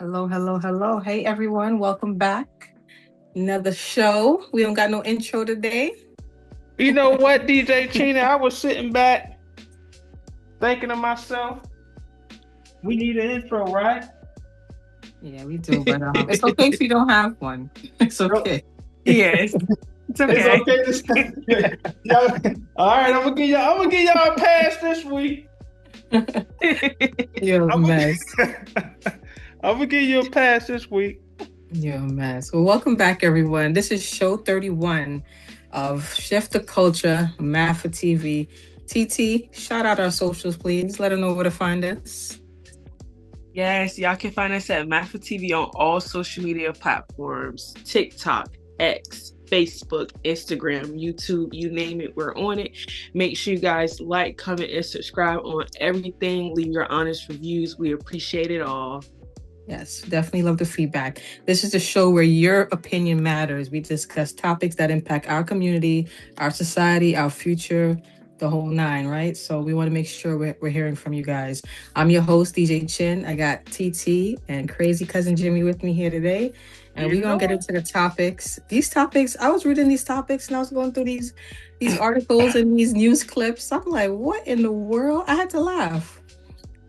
Hello, hello, hello. Hey, everyone. Welcome back. Another show. We don't got no intro today. You know what, DJ Chinny? I was sitting back thinking to myself, we need an intro, right? Yeah, we do, but it's okay if you don't have one. It's No, okay. Yes, it's it's okay. okay to say. Y'all, all right, I'm gonna give y'all a pass this week. You're a I'm gonna, mess. I'm gonna give you a pass this week. You're a mess. Well, welcome back, everyone. This is show 31 of Shift the Culture, Math for TV. TT, shout out our socials, please. Let them know where to find us. Yes, y'all can find us at Math for TV on all social media platforms: TikTok, X, Facebook, Instagram, YouTube, you name it, we're on it. Make sure you guys like, comment, and subscribe on everything. Leave your honest reviews. We appreciate it all. Yes, definitely love the feedback. This is a show where your opinion matters. We discuss topics that impact our community, our society, our future, the whole nine, right? So we want to make sure we're hearing from you guys. I'm your host, DJ Chin. I got TT and crazy cousin Jimmy with me here today. And You we're gonna know get it. into the topics. These topics, I was reading these topics and I was going through these articles and these news clips. I'm like, what in the world? I had to laugh.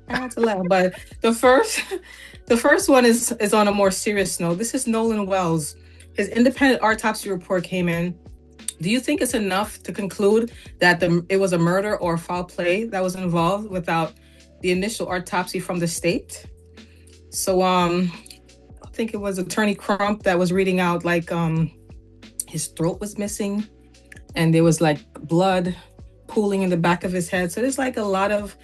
I had to laugh. But the first the first one is on a more serious note. This is Nolan Wells. His independent autopsy report came in. Do you think it's enough to conclude that it was a murder or foul play that was involved without the initial autopsy from the state? So I think it was Attorney Crump that was reading out like his throat was missing and there was like blood pooling in the back of his head. So there's like a lot of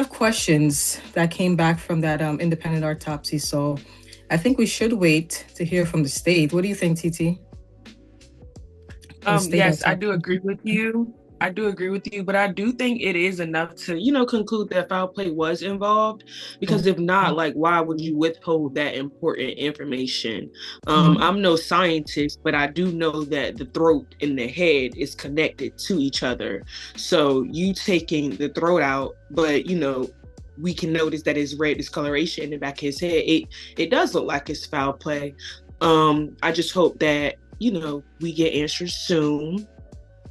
questions that came back from that independent autopsy. So I think we should wait to hear from the state. What do you think, TT? For the state Yes, I do autopsy. agree with you. I do agree with you, but I do think it is enough to, conclude that foul play was involved. Because if not, like, why would you withhold that important information? Mhm. I'm no scientist, but I do know that the throat and the head is connected to each other. So you taking the throat out, but we can notice that his red discoloration in the back of his head. It does look like it's foul play. I just hope that we get answers soon.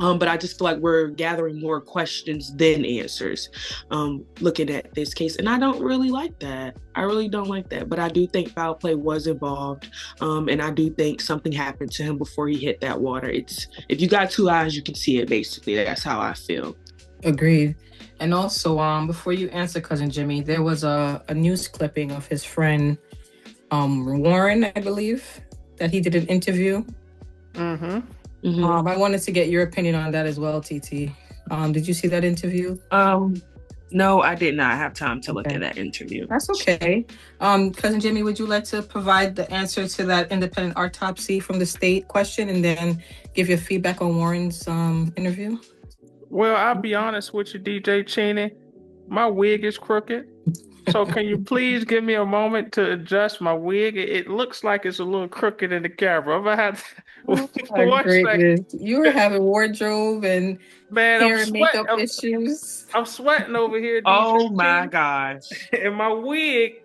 But I just feel like we're gathering more questions than answers, looking at this case. And I don't really like that. I really don't like that. But I do think foul play was involved. And I do think something happened to him before he hit that water. It's if you got two eyes, you can see it, basically. That's how I feel. Agreed. And also, before you answer, cousin Jimmy, there was a news clipping of his friend, Warren, I believe, that he did an interview. Mm-hmm. Mm-hmm. I wanted to get your opinion on that as well, TT. Did you see that interview? No, I did not have time to look Okay. at that interview. That's okay. Cousin Jimmy, would you like to provide the answer to that independent autopsy from the state question and then give your feedback on Warren's interview? Well, I'll be honest with you, DJ Cheney. My wig is crooked. So can you please give me a moment to adjust my wig? It looks like it's a little crooked in the camera. I'm gonna have Oh to my one second. greatness. You were having wardrobe and Man, hair and makeup issues. I'm sweating over here, DJ Oh my Cheney. gosh. And my wig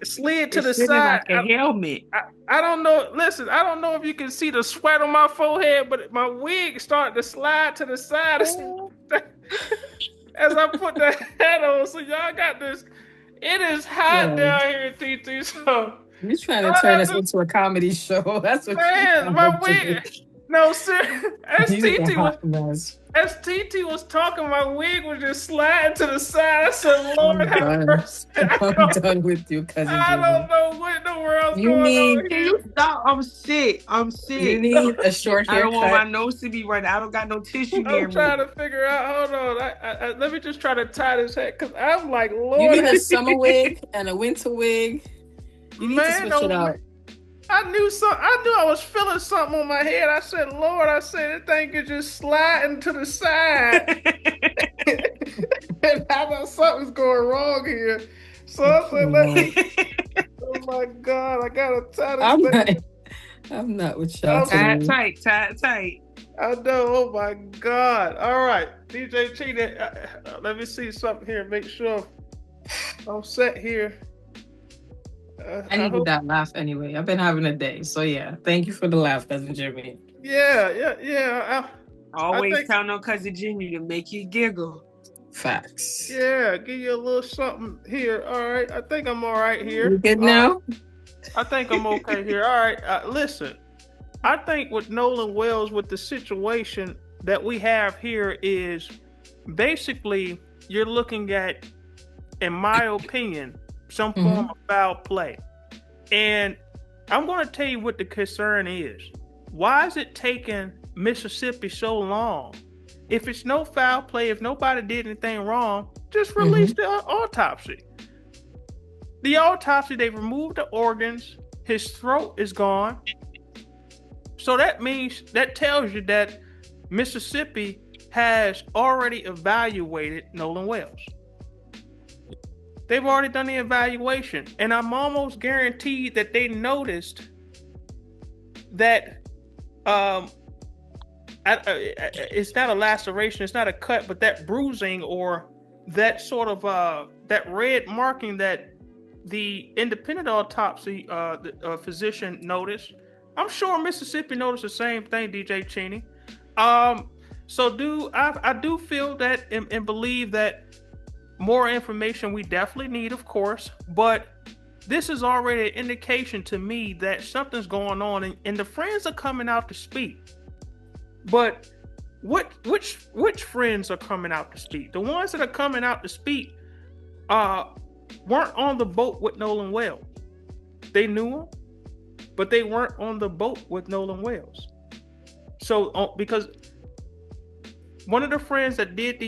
slid to It's the sitting side. like a helmet. I don't know. Listen, I don't know if you can see the sweat on my forehead, but my wig started to slide to the side Oh, as I put the hat on. So y'all got this. It is hot yeah. down here, TT. So You're trying to I turn have us to, into a comedy show. That's what you're man, trying my to do. wig. No, sir. You're a hot mess. STT was talking, my wig was just sliding to the side. I said, Lord I'm have done. mercy. I'm done with you, cousin I Jimmy. don't know what in the world's You going on need Can here. you stop? I'm sick. I'm you sick. need a short I don't want haircut. my nose to be running. I don't got no tissue I'm near me. trying to figure out. Hold on. Let me just try to tie this head because I'm like, You Lord, need a summer wig and a winter wig. You need to man, switch it oh man. out. I knew some. I knew I was feeling something on my head. I said, Lord, I said, this thing is just sliding to the side. And I know something's going wrong here. So I said, let No, me. Oh my God, I gotta tie this I'm not. thing. I'm not with y'all I'm, Tie it today. tight, tie it tight. I know. Oh my God. All right, DJ Cheetah. Let me see something here. Make sure I'm set here. I I needed hope. that laugh anyway. I've been having a day. So yeah, thank you for the laugh, cousin Jimmy. Yeah. I Always think. count on cousin Jimmy to make you giggle. Facts. Yeah, give you a little something here. All right. I think I'm all right You here. good All right. now? I think I'm okay here. All right. Listen, I think with Nolan Wells, with the situation that we have here, is basically you're looking at, in my opinion, some form Mm-hmm. of foul play. And I'm going to tell you what the concern is. Why is it taking Mississippi so long? If it's no foul play, if nobody did anything wrong, just release Mm-hmm. the autopsy. The autopsy, they removed the organs. His throat is gone. So that tells you that Mississippi has already evaluated Nolan Wells. They've already done the evaluation, and I'm almost guaranteed that they noticed that it's not a laceration, it's not a cut, but that bruising or that sort of that red marking that the independent autopsy physician noticed. I'm sure Mississippi noticed the same thing, DJ Chinny. So I do feel that and believe that more information we definitely need, of course, but this is already an indication to me that something's going on, and the friends are coming out to speak. But which friends are coming out to speak? The ones that are coming out to speak weren't on the boat with Nolan Wells. They knew him, but they weren't on the boat with Nolan Wells. So because one of the friends that did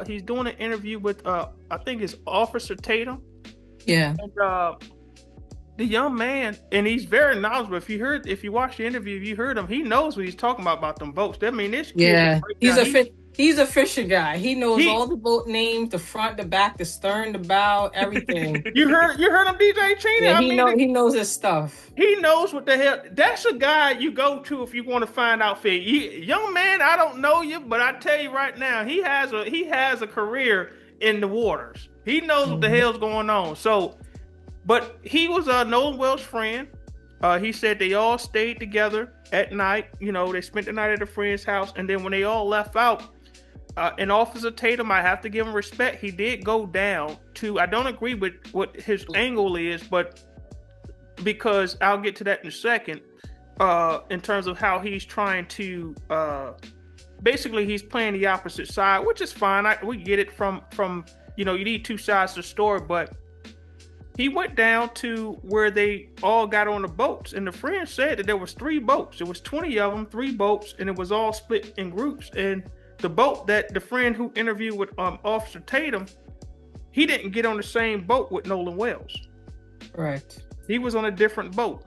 he's doing an interview with I think it's Officer Tatum. Yeah. And the young man, and he's very knowledgeable. If you watch the interview, you heard him. He knows what he's talking about them boats. I mean, this kid. Yeah. He's a fishing guy. He knows all the boat names, the front, the back, the stern, the bow, everything. You heard him, DJ Chinny? Yeah, he knows his stuff. He knows what the hell. That's a guy you go to if you want to find out. Young man, I don't know you, but I tell you right now, he has a career in the waters. He knows what the hell's going on. So, but he was Nolan Wells' friend. He said they all stayed together at night. You know, they spent the night at a friend's house, and then when they all left out, and Officer Tatum, I have to give him respect. He did go down to. I don't agree with what his angle is, but because I'll get to that in a second. In terms of how he's trying to, basically, he's playing the opposite side, which is fine. We get it from you need two sides to the story, but he went down to where they all got on the boats, and the friend said that there was 3 boats. It was 20 of them, 3 boats, and it was all split in groups. And the boat that the friend who interviewed with Officer Tatum, he didn't get on the same boat with Nolan Wells. Right. He was on a different boat.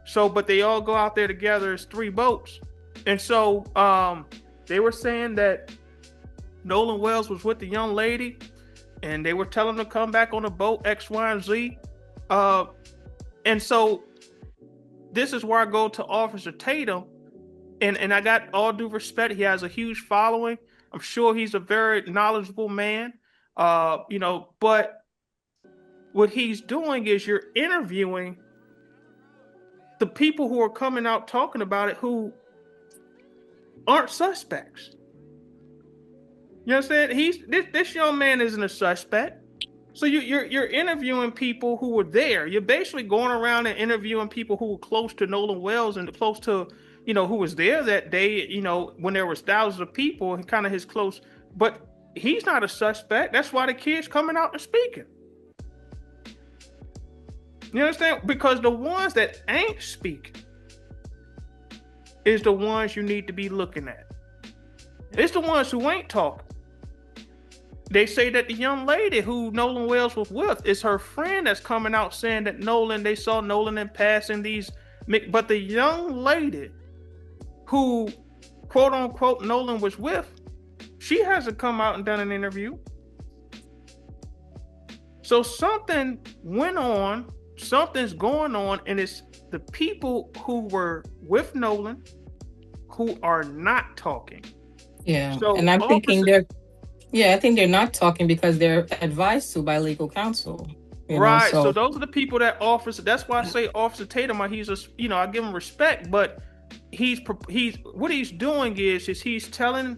So, but they all go out there together as 3 boats. And so they were saying that Nolan Wells was with the young lady, and they were telling him to come back on the boat X, Y, and Z. And so this is where I go to Officer Tatum. And I got all due respect. He has a huge following. I'm sure he's a very knowledgeable man. But what he's doing is you're interviewing the people who are coming out talking about it who aren't suspects. You understand? This young man isn't a suspect. So you're interviewing people who were there. You're basically going around and interviewing people who were close to Nolan Wells and close to, who was there that day, when there was thousands of people and kind of his close. But he's not a suspect. That's why the kid's coming out and speaking. You understand? Because the ones that ain't speaking is the ones you need to be looking at. It's the ones who ain't talking. They say that the young lady who Nolan Wells was with is her friend that's coming out saying that they saw Nolan in passing these. But the young lady who, quote unquote, Nolan was with, she hasn't come out and done an interview. So something went on, something's going on, and it's the people who were with Nolan who are not talking. Yeah, so and I think they're not talking because they're advised to by legal counsel. Right. So So those are the people that officer. That's why I say Officer Tatum. He's a, I give him respect, but he's what he's doing is he's telling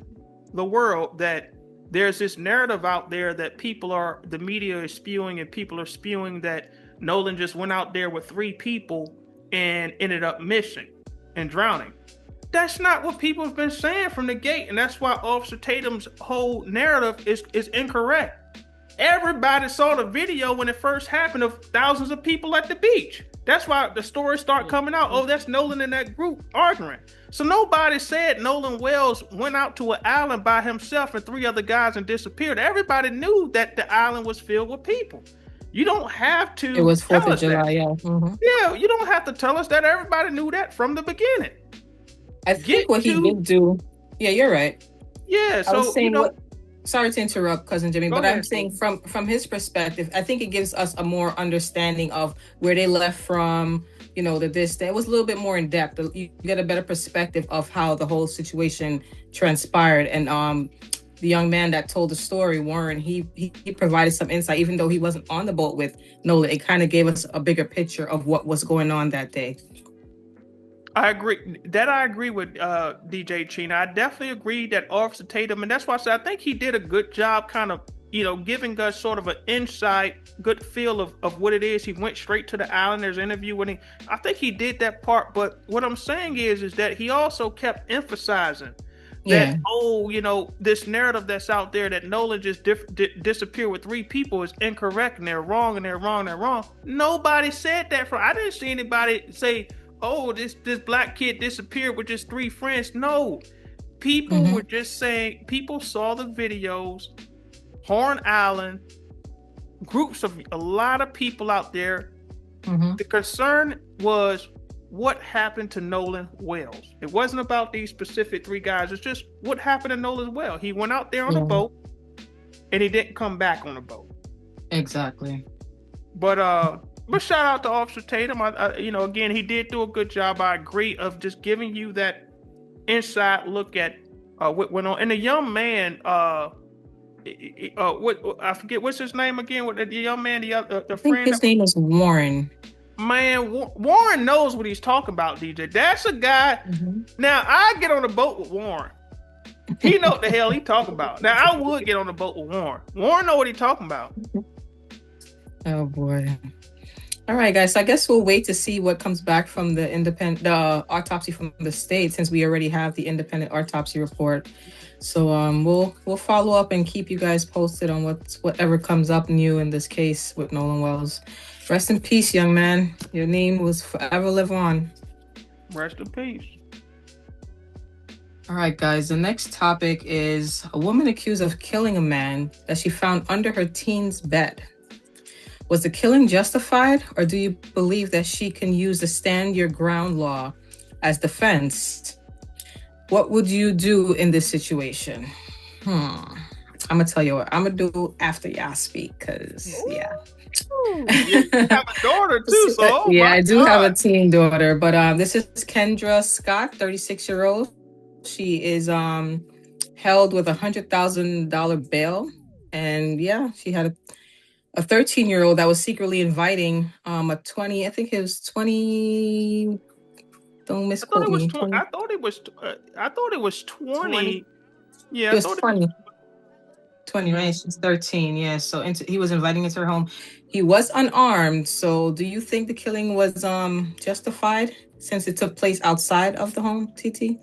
the world that there's this narrative out there that the media is spewing, and people are spewing that Nolan just went out there with 3 people and ended up missing and drowning. That's not what people have been saying from the gate, and that's why Officer Tatum's whole narrative is incorrect. Everybody saw the video when it first happened of thousands of people at the beach. That's why the stories start coming out. Oh, that's Nolan and that group arguing. So nobody said Nolan Wells went out to an island by himself and 3 other guys and disappeared. Everybody knew that the island was filled with people. You don't have to it was 4th tell of us July, that. yeah. Mm-hmm. Yeah, you don't have to tell us that. Everybody knew that from the beginning. I think what he did do. Yeah, you're right. Yeah, I was so saying sorry to interrupt, cousin Jimmy, but ahead. I'm saying from his perspective, I think it gives us a more understanding of where they left from, the this. It was a little bit more in depth. You get a better perspective of how the whole situation transpired. And the young man that told the story, Warren, he provided some insight, even though he wasn't on the boat with Nolan. It kind of gave us a bigger picture of what was going on that day. I agree with DJ Chinny. I definitely agree that Officer Tatum, and that's why I said I think he did a good job kind of, giving us sort of an insight, good feel of what it is. He went straight to the island. There's an interview with him. I think he did that part, but what I'm saying is that he also kept emphasizing that, this narrative that's out there that Nolan just disappeared with 3 people is incorrect, and they're wrong, and they're wrong, and they're wrong. Nobody said that. I didn't see anybody say, oh, this black kid disappeared with just 3 friends. No, people were just saying, people saw the videos, Horn Island, groups of a lot of people out there. The concern was what happened to Nolan Wells. It wasn't about these specific 3 guys. It's just what happened to Nolan Wells. He went out there on a boat, and he didn't come back on a boat. Exactly. But shout out to Officer Tatum. Again, he did do a good job. I agree of just giving you that inside look at what went on. And the young man, what I forget what's his name again. What the young man, the I think friend. His name is Warren. Man, Warren knows what he's talking about, DJ. That's a guy. Now I get on the boat with Warren. He know what the hell he talking about. Now I would get on the boat with Warren. Warren know what he talking about. Oh boy. All right, guys. So I guess we'll wait to see what comes back from the autopsy from the state, since we already have the independent autopsy report. So we'll follow up and keep you guys posted on whatever comes up new in this case with Nolan Wells. Rest in peace, young man. Your name will forever live on. Rest in peace. All right, guys. The next topic is a woman accused of killing a man that she found under her teen's bed. Was the killing justified, or do you believe that she can use the stand your ground law as defense? What would you do in this situation? I'm going to tell you what I'm going to do after y'all speak, because, yeah. You have a daughter, too, so I do have a teen daughter, but this is Kendra Scott, 36-year-old. She is held with $100,000 bail, and, she had a 13-year-old that was secretly inviting a 20, I think it was 20. Don't misquote me. I thought it was 20. Yeah, it was 20. 20, right? She's 13. Yeah. So he was inviting into her home. He was unarmed. So do you think the killing was justified since it took place outside of the home, TT?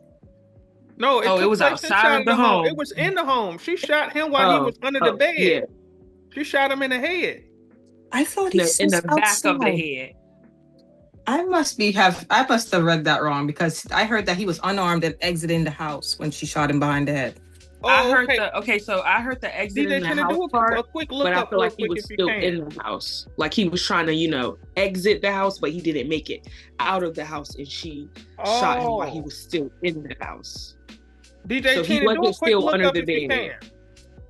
No, it was outside of the home. It was in the home. She shot him while he was under the bed. Yeah. She shot him in the head. I thought he was in the back of the head. I must have read that wrong, because I heard that he was unarmed and exiting the house when she shot him behind the head. So I heard the exit in the house part, but I feel like he was still in the house. Like he was trying to, exit the house, but he didn't make it out of the house, and she shot him while he was still in the house. DJ, so he wasn't still under the bed.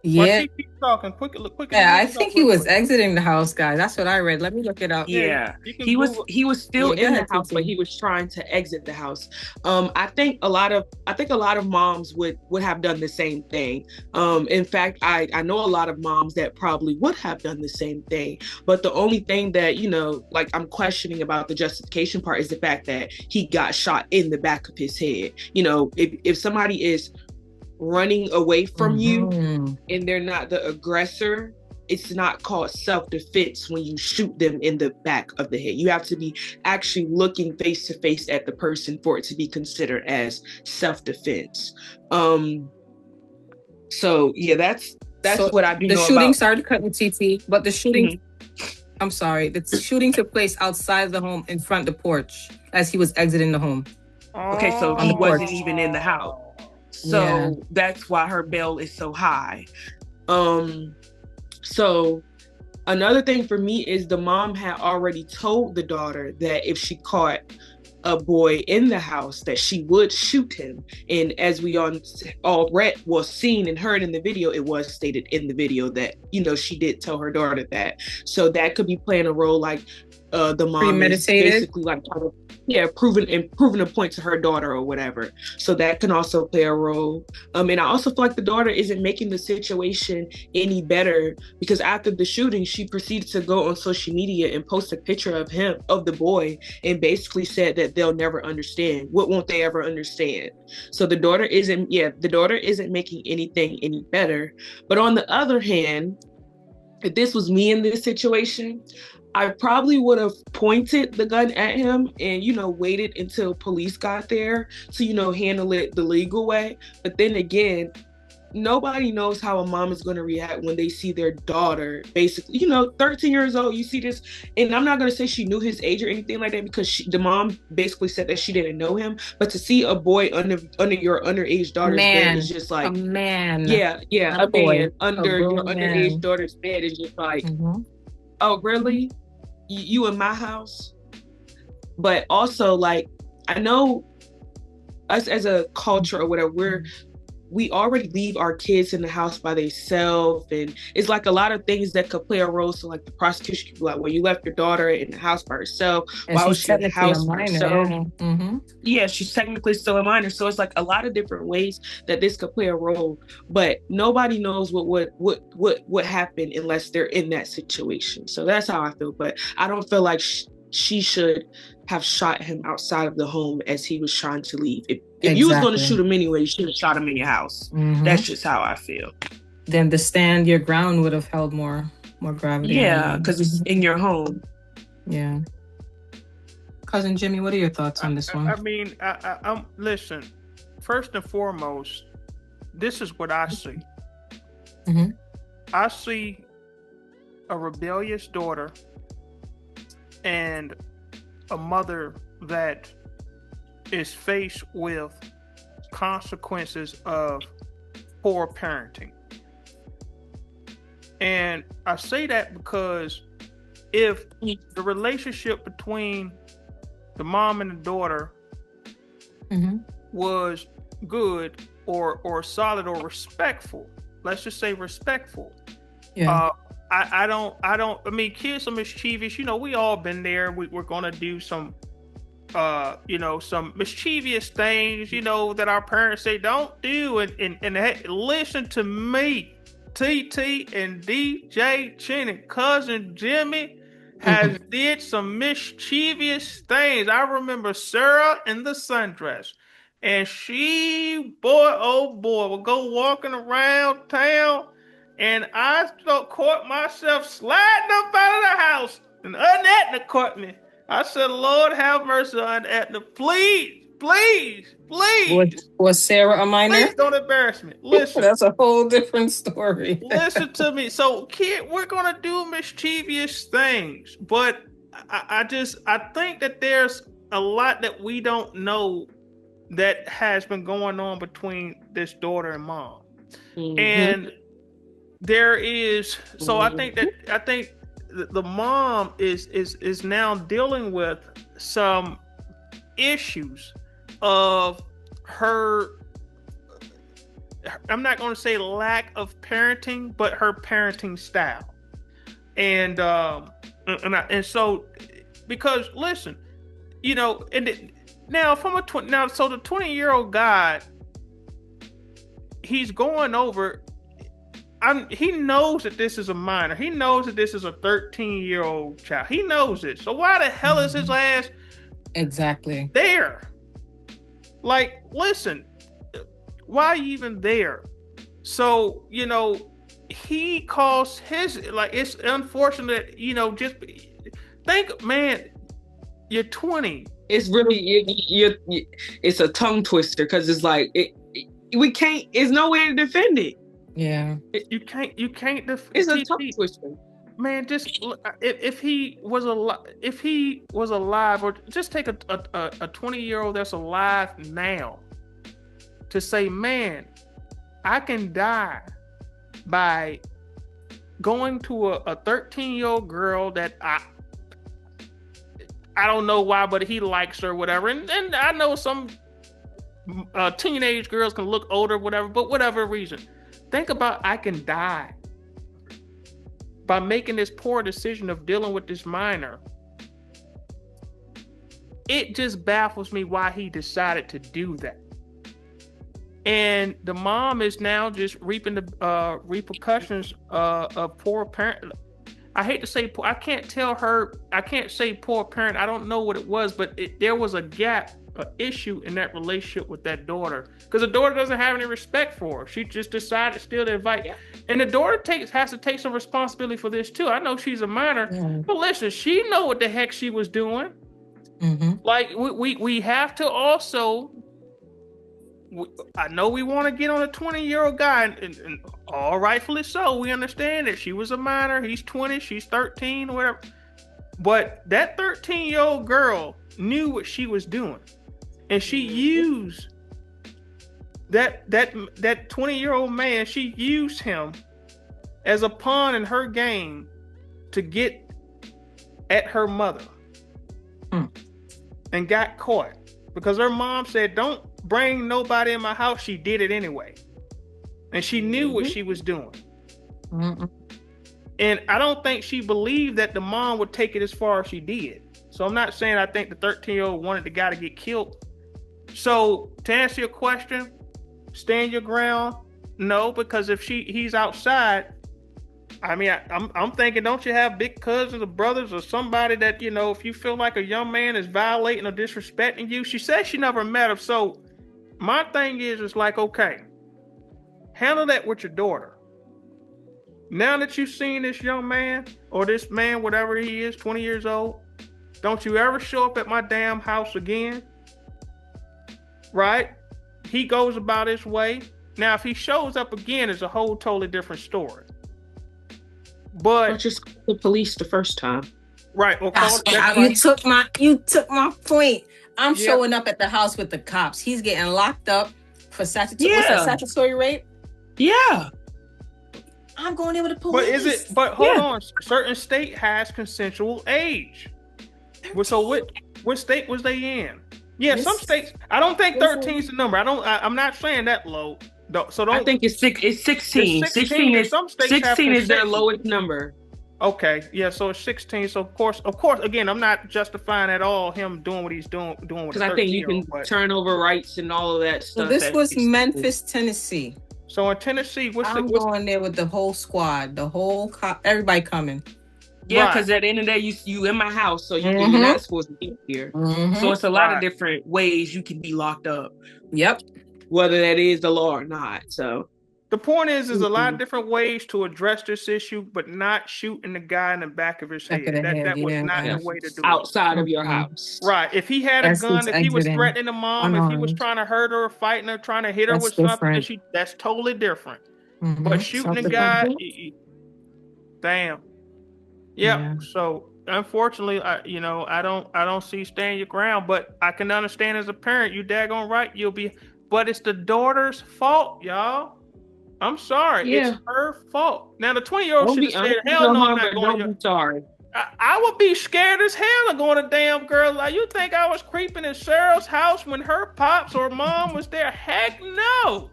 Well, Yeah. keep talking. Quickly Yeah, look I it up think he real was quick. exiting the house, guys. That's what I read. Let me look it up. Yeah, Yeah, you can he was Google. still Yeah, go in the ahead, house, but TT. he was trying to exit the house. I think a lot of moms would have done the same thing. In fact, I know a lot of moms that probably would have done the same thing. But the only thing that, like, I'm questioning about the justification part is the fact that he got shot in the back of his head. If somebody is running away from you Mm-hmm. and they're not the aggressor, it's not called self-defense when you shoot them in the back of the head. You have to be actually looking face to face at the person for it to be considered as self-defense. So yeah, that's So what I do the know shooting, about. sorry to cut you, TT, but the shooting, Mhm. I'm sorry, the shooting took place outside the home in front of the porch as he was exiting the home Okay, so on he the wasn't porch. even in the house. Yeah. So that's why her bail is so high. So another thing for me is the mom had already told the daughter that if she caught a boy in the house that she would shoot him. And as we all read, was seen and heard in the video, it was stated in the video that she did tell her daughter that. So that could be playing a role, like the mom is Premeditated. basically like trying to proving a point to her daughter or whatever. So that can also play a role. And I also feel like the daughter isn't making the situation any better, because after the shooting, she proceeded to go on social media and post a picture of the boy, and basically said that they'll never understand. What won't they ever understand? So the daughter isn't making anything any better. But on the other hand, if this was me in this situation, I probably would have pointed the gun at him and, waited until police got there to, handle it the legal way. But then again, nobody knows how a mom is going to react when they see their daughter, basically, 13 years old. You see this, and I'm not going to say she knew his age or anything like that, because the mom basically said that she didn't know him. But to see a boy under your underage daughter's bed is Man. just A like, man. yeah, Not a a boy. man A under your grown underage man. daughter's bed is just like, Mm-hmm. oh, really? You in my house? But also, like, I know us as a culture or whatever, we already leave our kids in the house by themselves, and it's like a lot of things that could play a role. So like the prosecution could be like, well, you left your daughter in the house by herself. And Why was she's she in the technically a house by minor. herself? Yeah. Mm-hmm. Yeah, she's technically still a minor. So it's like a lot of different ways that this could play a role, but nobody knows what happened unless they're in that situation. So that's how I feel. But I don't feel like she should have shot him outside of the home as he was trying to leave. If you was going to Exactly. shoot him anyway, you should have shot him in your house. Mm-hmm. That's just how I feel. Then the stand your ground would have held more gravity. Yeah, because it's in your home. Yeah. Cousin Jimmy, what are your thoughts on this one? I mean, I'm listen. First and foremost, this is what I see. Mm-hmm. I see a rebellious daughter and a mother that is faced with consequences of poor parenting. And I say that because if the relationship between the mom and the daughter Mm-hmm. was good or solid or respectful, let's just say respectful. Yeah. I mean, kids are mischievous. We all been there. We're gonna do some some mischievous things, that our parents say don't do. And hey, listen to me, TT and DJ Chinny, cousin Jimmy has did some mischievous things. I remember Sarah in the sundress, and she, boy, oh boy, would go walking around town, and I caught myself sliding up out of the house, and Annette caught me. I said, Lord have mercy on Edna. Please, please, please. Was Sarah a minor? Please don't embarrass me. Listen. That's a whole different story. Listen to me. So, kid, we're going to do mischievous things. But I think that there's a lot that we don't know that has been going on between this daughter and mom. Mm-hmm. And there is, so I think the mom is now dealing with some issues of her I'm not going to say lack of parenting, but her parenting style. And so, because listen, now from so the 20-year-old guy, he's going over. He knows that this is a minor. He knows that this is a 13-year-old child. He knows it. So why the hell is his ass exactly there? Like, listen, why are you even there? So, he calls his, like, it's unfortunate, just think, man, you're 20. It's really, it's a tongue twister, because it's like, we can't, there's no way to defend it. Yeah. You can't defend it. It's a tongue twister. Man, just if he was alive, or just take a 20-year-old that's alive now to say, man, I can die by going to a 13-year-old girl that I don't know why, but he likes her, whatever. And I know some teenage girls can look older, whatever, but whatever reason. Think about, I can die by making this poor decision of dealing with this minor. It just baffles me why he decided to do that. And the mom is now just reaping the repercussions of poor parent. I hate to say poor. I can't say poor parent. I don't know what it was, but there was a gap, an issue in that relationship with that daughter, because the daughter doesn't have any respect for her. She just decided still to invite. Yeah. And the daughter has to take some responsibility for this too. I know she's a minor, but listen, she know what the heck she was doing. Mm-hmm. Like, we have to also. I know we want to get on a 20-year-old guy, and all rightfully so. We understand that she was a minor. He's 20, she's 13, or whatever. But that 13-year-old girl knew what she was doing, and she used that 20-year-old man. She used him as a pawn in her game to get at her mother, and got caught because her mom said, "Don't bring nobody in my house." She did it anyway, and she knew what she was doing. Mm-mm. And I don't think she believed that the mom would take it as far as she did. So I'm not saying I think the 13-year-old wanted the guy to get killed. So to answer your question, stand your ground. No, because if he's outside, I mean, I'm thinking, don't you have big cousins or brothers or somebody that, if you feel like a young man is violating or disrespecting you? She says she never met him. So my thing is like, okay, handle that with your daughter. Now that you've seen this young man, or this man, whatever he is, 20 years old, don't you ever show up at my damn house again. Right? He goes about his way. Now, if he shows up again, it's a whole totally different story. But just call the police the first time. Right. Or call you took my point. I'm showing up at the house with the cops. He's getting locked up for statutory rape. Yeah. I'm going in with the police. But hold on. Certain state has consensual age. So what state was they in? Yeah, some states. I don't think 13 is the number. I'm not saying that low. So don't. I think it's 16. 16 is some states. 16 is their lowest number. Okay, yeah, so it's 16. So of course, again, I'm not justifying at all him doing what he's doing with. Because I think you can turn over rights and all of that stuff. So this was Memphis, Tennessee. So in Tennessee, I'm going there with the whole squad, the whole everybody coming. Yeah, because at the end of the day, you in my house, so you're not supposed to be here. Mm-hmm. So it's a lot of different ways you can be locked up. Yep. Whether that is the law or not. So the point is a lot of different ways to address this issue, but not shooting the guy in the back of his head. That was not the way to do it. Outside of your house. Right. If he had a gun, if he was threatening the mom, if he was trying to hurt her or fighting her, trying to hit her with something, that's totally different. Mm-hmm. But shooting the guy, damn. Yeah. So unfortunately, I don't see stand your ground, but I can understand as a parent, you daggone right, but it's the daughter's fault, y'all. I'm sorry. Yeah. It's her fault. Now, the 20-year-old should have said, hell no, I'm not going to. Sorry. I would be scared as hell of going to damn girl. Like, you think I was creeping in Cheryl's house when her pops or mom was there? Heck no.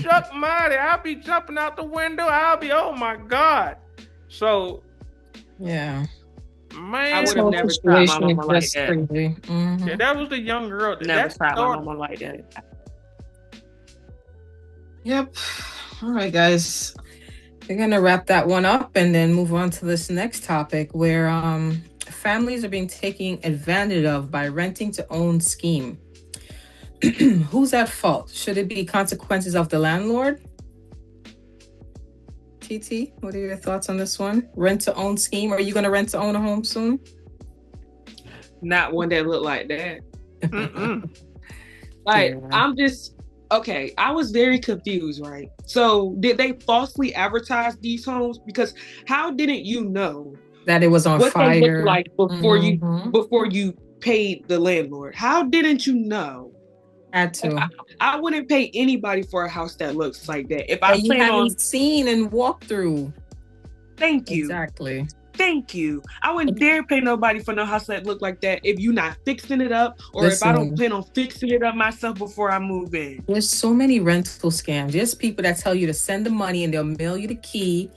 Shuck mighty, I'll be jumping out the window. Oh my God. So, Yeah. I man, This would have whole never tried my situation is mama like just that. crazy. yeah, that was the young girl. Never That's tried my daughter. mama like that. Yep. All right, guys. We're gonna wrap that one up and then move on to this next topic where families are being taken advantage of by renting to own scheme. Who's at fault? Should it be consequences of the landlord? TT, what are your thoughts on this one? Rent to own scheme. Are you gonna rent to own a home soon? Not one that looked like that. Mm-mm. Like, Yeah. I'm just okay. I was very confused, right? So, did they falsely advertise these homes? Because how didn't you know That it was on what they looked fire. like Mhm. before you paid the landlord? How didn't you know? Had to. I wouldn't pay anybody for a house that looks like that. If I That you plan on, haven't seen and walked through. thank you. Exactly. Thank you. I wouldn't dare pay nobody for no house that look like that if you're not fixing it up, or if I don't Listen, plan on fixing it up myself before I move in. there's so many rental scams. There's people that tell you to send the money and they'll mail you the key.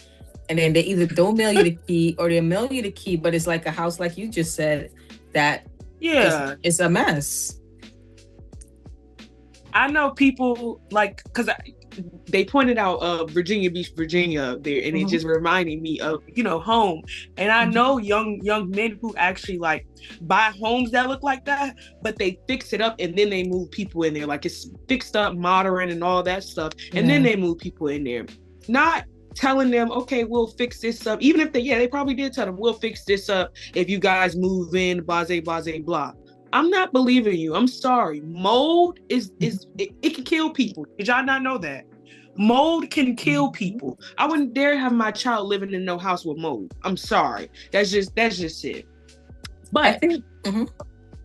And then they either don't mail you the key or they'll mail you the key, but it's like a house, like you just said, that Yeah, it's a mess. I know people like because they pointed out Virginia Beach, Virginia there, and it just reminded me of home. And I know young men who actually like buy homes that look like that, but they fix it up and then they move people in there, like it's fixed up, modern, and all that stuff, and then they move people in there, not telling them, okay, we'll fix this up. Even if they probably did tell them, we'll fix this up if you guys move in, blah. I'm not believing you. I'm sorry. Mold it can kill people. Did y'all not know that? Mold can kill people. I wouldn't dare have my child living in no house with mold. I'm sorry. That's just it. But I think.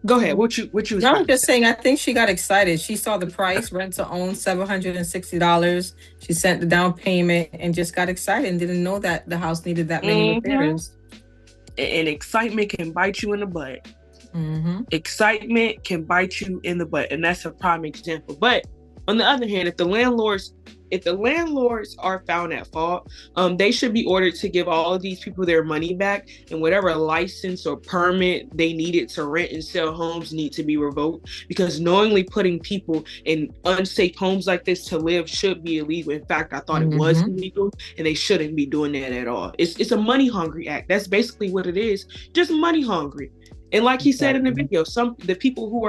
Go ahead. What you No, I'm just saying. I think she got excited. She saw the price, rent to own, $760. She sent the down payment and just got excited and didn't know that the house needed that many repairs. And excitement can bite you in the butt. Excitement can bite you in the butt, and that's a prime example. But on the other hand, if the landlords are found at fault, they should be ordered to give all of these people their money back, and whatever license or permit they needed to rent and sell homes need to be revoked, because knowingly putting people in unsafe homes like this to live should be illegal. In fact, I thought it was illegal, and they shouldn't be doing that at all. It's a money hungry act. That's basically what it is, just money hungry. And like he said in the video, the people who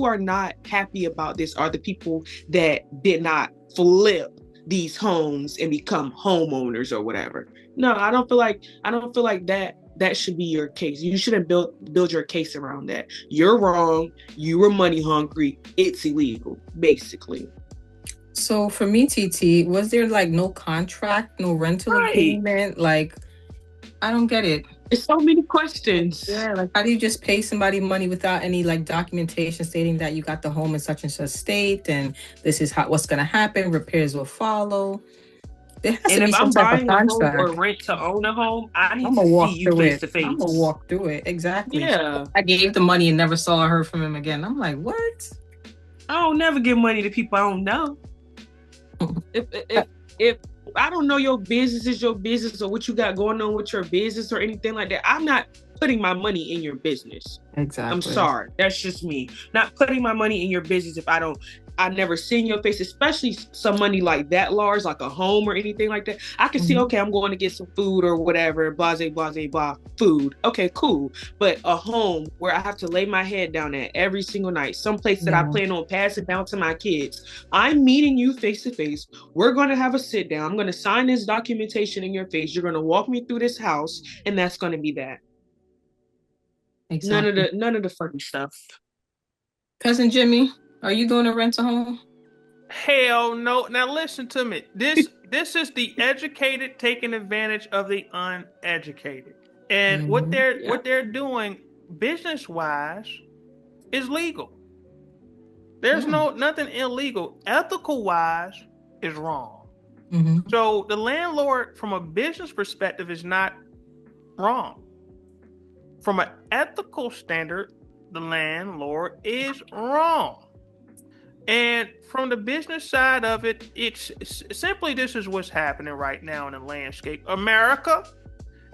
are not happy about this are the people that did not flip these homes and become homeowners or whatever. No, I don't feel like that should be your case. You shouldn't build your case around that. You're wrong. You were money hungry. It's illegal, basically. So for me, TT, was there like no contract, no rental agreement? Like, I don't get it. It's so many questions. Yeah, like how do you just pay somebody money without any like documentation stating that you got the home in such and such state and this is what's going to happen, repairs will follow. There has to be some type of contract. Or rent to own a home, I need to see you face to face. I'm gonna walk through it. Exactly. Yeah. I gave the money and never saw or heard from him again. I'm like, what? I don't never give money to people I don't know. if I don't know your business is your business or what you got going on with your business or anything like that, I'm not putting my money in your business. Exactly. I'm sorry. That's just me. Not putting my money in your business if I've never seen your face, especially some money like that large, like a home or anything like that. I can see, okay, I'm going to get some food or whatever, blah, food. Okay, cool. But a home where I have to lay my head down at every single night, someplace that I plan on passing down to my kids. I'm meeting you face to face. We're going to have a sit down. I'm going to sign this documentation in your face. You're going to walk me through this house, and that's going to be that. Exactly. None of the funny stuff. Cousin Jimmy, are you going to rent a home? Hell no. Now listen to me. This is the educated taking advantage of the uneducated. And what they're doing business wise is legal. There's nothing illegal. Ethical wise is wrong. So the landlord from a business perspective is not wrong. From an ethical standard, the landlord is wrong. And from the business side of it, it's simply this is what's happening right now in the landscape. America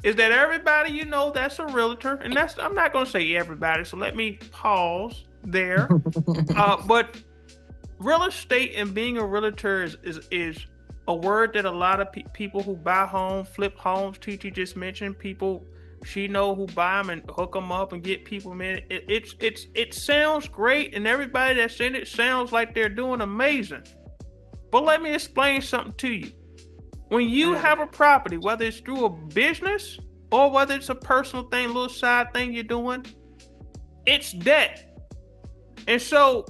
is that everybody you know that's a realtor, and that's I'm not going to say everybody, so let me pause there. But real estate and being a realtor is a word that a lot of people who buy homes, flip homes, TT just mentioned, people she know who buy them and hook them up and get people in. It sounds great, and everybody that's in it sounds like they're doing amazing. But let me explain something to you. When you have a property, whether it's through a business or whether it's a personal thing, little side thing you're doing, it's debt. And so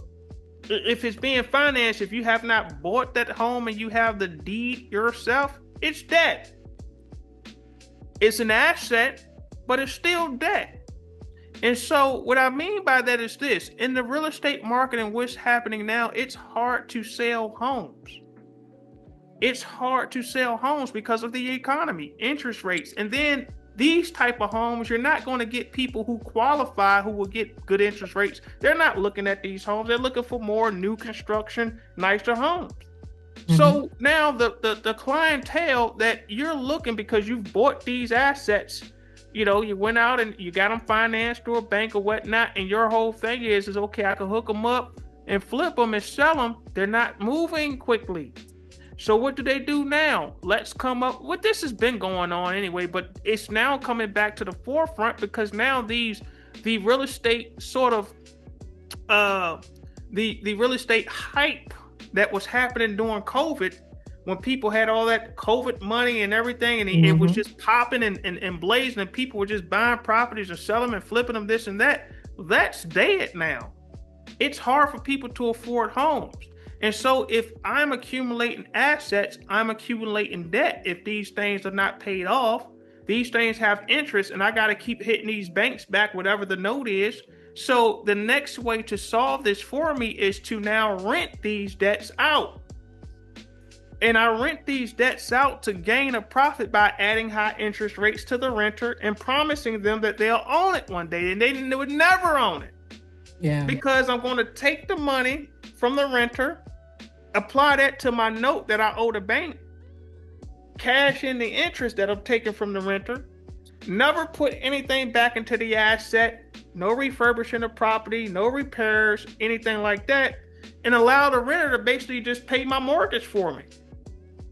if it's being financed, if you have not bought that home and you have the deed yourself, it's debt. It's an asset, but it's still debt. And so what I mean by that is this: in the real estate market and what's happening now, it's hard to sell homes. It's hard to sell homes because of the economy, interest rates. And then these type of homes, you're not going to get people who qualify who will get good interest rates. They're not looking at these homes. They're looking for more new construction, nicer homes. Mm-hmm. So now the clientele that you're looking, because you've bought these assets, you know, you went out and you got them financed through a bank or whatnot, and your whole thing is okay, I can hook them up and flip them and sell them. They're not moving quickly. So what do they do now? Let's come up with this has been going on anyway, but it's now coming back to the forefront because now the real estate sort of the real estate hype that was happening during COVID, when people had all that COVID money and everything, and it was just popping and blazing, and people were just buying properties and selling them and flipping them, this and that. That's dead now. It's hard for people to afford homes. And so if I'm accumulating assets, I'm accumulating debt. If these things are not paid off, these things have interest, and I got to keep hitting these banks back, whatever the note is. So the next way to solve this for me is to now rent these debts out. And I rent these debts out to gain a profit by adding high interest rates to the renter and promising them that they'll own it one day, and they would never own it. Yeah. Because I'm going to take the money from the renter, apply that to my note that I owe the bank, cash in the interest that I'm taking from the renter, never put anything back into the asset, no refurbishing the property, no repairs, anything like that, and allow the renter to basically just pay my mortgage for me.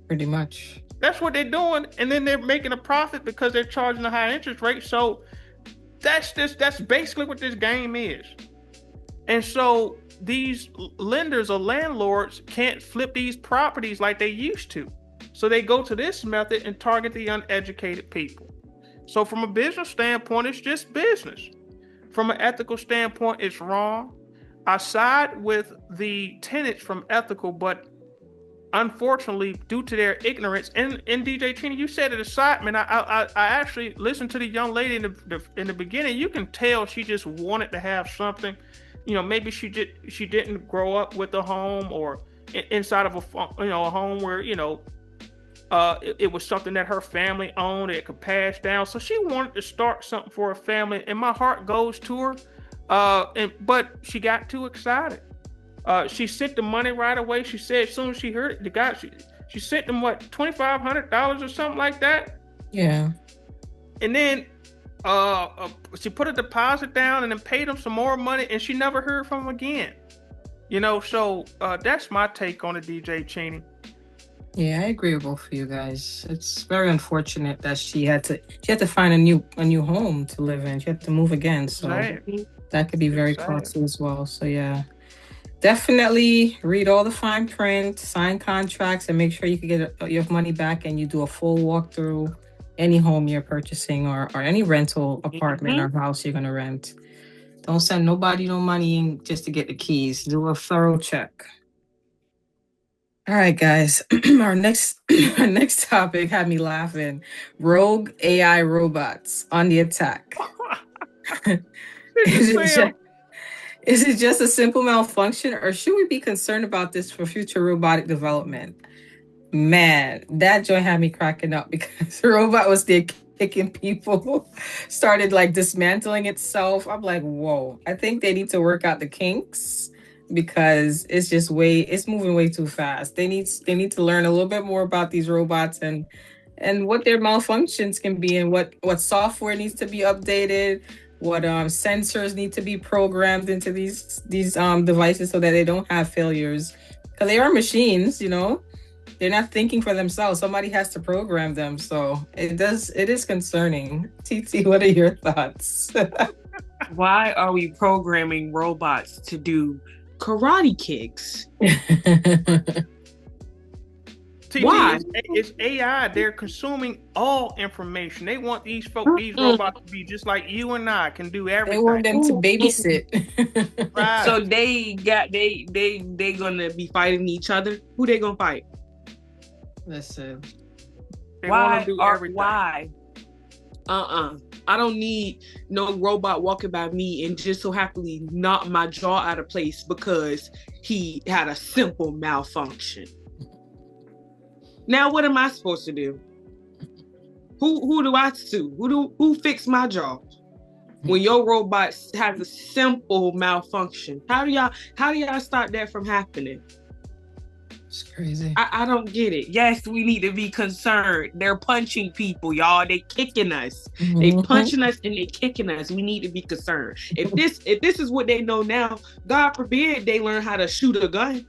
Pretty much. That's what they're doing, and then they're making a profit because they're charging a high interest rate. So that's basically what this game is. And so these lenders or landlords can't flip these properties like they used to. So they go to this method and target the uneducated people. So from a business standpoint, it's just business. From an ethical standpoint, it's wrong. I side with the tenants from ethical, but unfortunately, due to their ignorance, and DJ Chinny, you said it aside, man. I actually listened to the young lady in the beginning. You can tell she just wanted to have something. You know, maybe she didn't grow up with a home or inside of a home where it was something that her family owned, it could pass down. So she wanted to start something for her family, and my heart goes to her. But she got too excited. She sent the money right away. She said as soon as she heard it, the guy she sent them $2,500 or something like that. Yeah. And then she put a deposit down and then paid them some more money, and she never heard from them again. So that's my take on it, DJ Chinny. Yeah, I agree with both of you guys. It's very unfortunate that she had to find a new home to live in. She had to move again, so that could be very costly as well. So yeah, definitely read all the fine print, sign contracts, and make sure you can get your money back, and you do a full walkthrough any home you're purchasing or any rental apartment or house you're going to rent. Don't send nobody no money in just to get the keys. Do a thorough check. All right, guys. Our next topic had me laughing. Rogue AI robots on the attack. Is it just a simple malfunction, or should we be concerned about this for future robotic development? Man, that joint had me cracking up because the robot was there kicking people, started dismantling itself. I'm like, whoa, I think they need to work out the kinks because it's moving way too fast. They need to learn a little bit more about these robots and what their malfunctions can be, and what software needs to be updated, what sensors need to be programmed into these devices so that they don't have failures, because they are machines, they're not thinking for themselves. Somebody has to program them. So it is concerning. TT, what are your thoughts? Why are we programming robots to do karate kicks? Why? It's AI. They're consuming all information. They want these robots to be just like you and I, can do everything. They want them to babysit. Right. So they gonna be fighting each other. Who they gonna fight? Listen. They want to do everything. Why? I don't need no robot walking by me and just so happily knock my jaw out of place because he had a simple malfunction. Now what am I supposed to do? Who do I sue? Who fixed my jaw? When your robot has a simple malfunction, how do y'all stop that from happening? It's crazy. I don't get it. Yes, we need to be concerned. They're punching people, y'all. They kicking us. They punching us and they kicking us. We need to be concerned. If this is what they know now, God forbid they learn how to shoot a gun.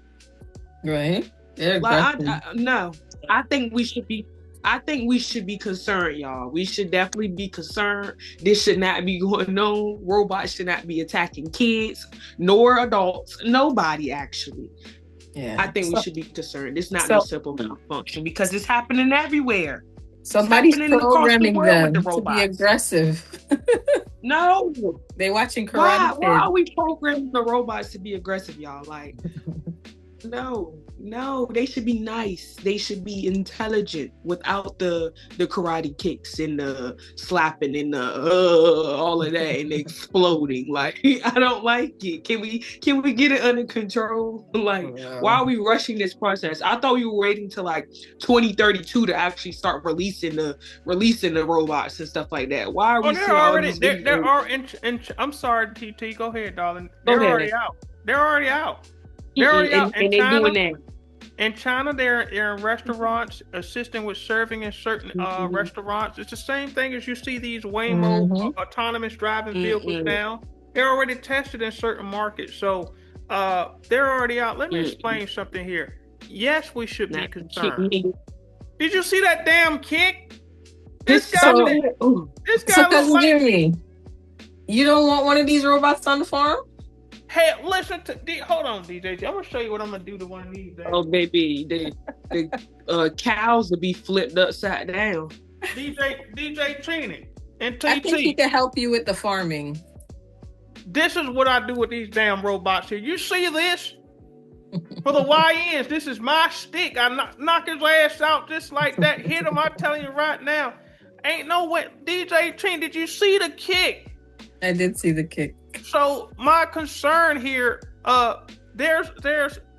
Right? Yeah, no. I think we should be concerned, y'all. We should definitely be concerned. This should not be going on. Robots should not be attacking kids, nor adults. Nobody, actually. Yeah. I think we should be concerned. It's not no simple malfunction because it's happening everywhere. Somebody's programming them to be aggressive. No. They're watching Karate Why are we programming the robots to be aggressive, y'all? Like, no, they should be nice. They should be intelligent without the karate kicks and the slapping and the all of that and exploding. Like, I don't like it. Can we get it under control? Like, why are we rushing this process? I thought we were waiting till like 2032 to actually start releasing the robots and stuff like that. Why are we they're already I'm sorry, TT, go ahead, darling. They're already out. They're already out. They're already out. And they're doing that. In China, they're in restaurants, assisting with serving in certain restaurants. It's the same thing as you see these Waymo autonomous driving vehicles now. They're already tested in certain markets. So they're already out. Let me explain something here. Yes, we should be concerned. Did you see that damn kick? This guy Cousin Jimmy, you don't want one of these robots on the farm? Hey, listen to hold on, DJ. I'm gonna show you what I'm gonna do to one of these days. Oh, baby, the cows will be flipped upside down. DJ Chinny and TT. I think he can help you with the farming. This is what I do with these damn robots here. You see this? For the YNs, this is my stick. I knock his ass out just like that. Hit him. I'm telling you right now. Ain't no way. DJ Chinny, did you see the kick? I did see the kick. So my concern here, there's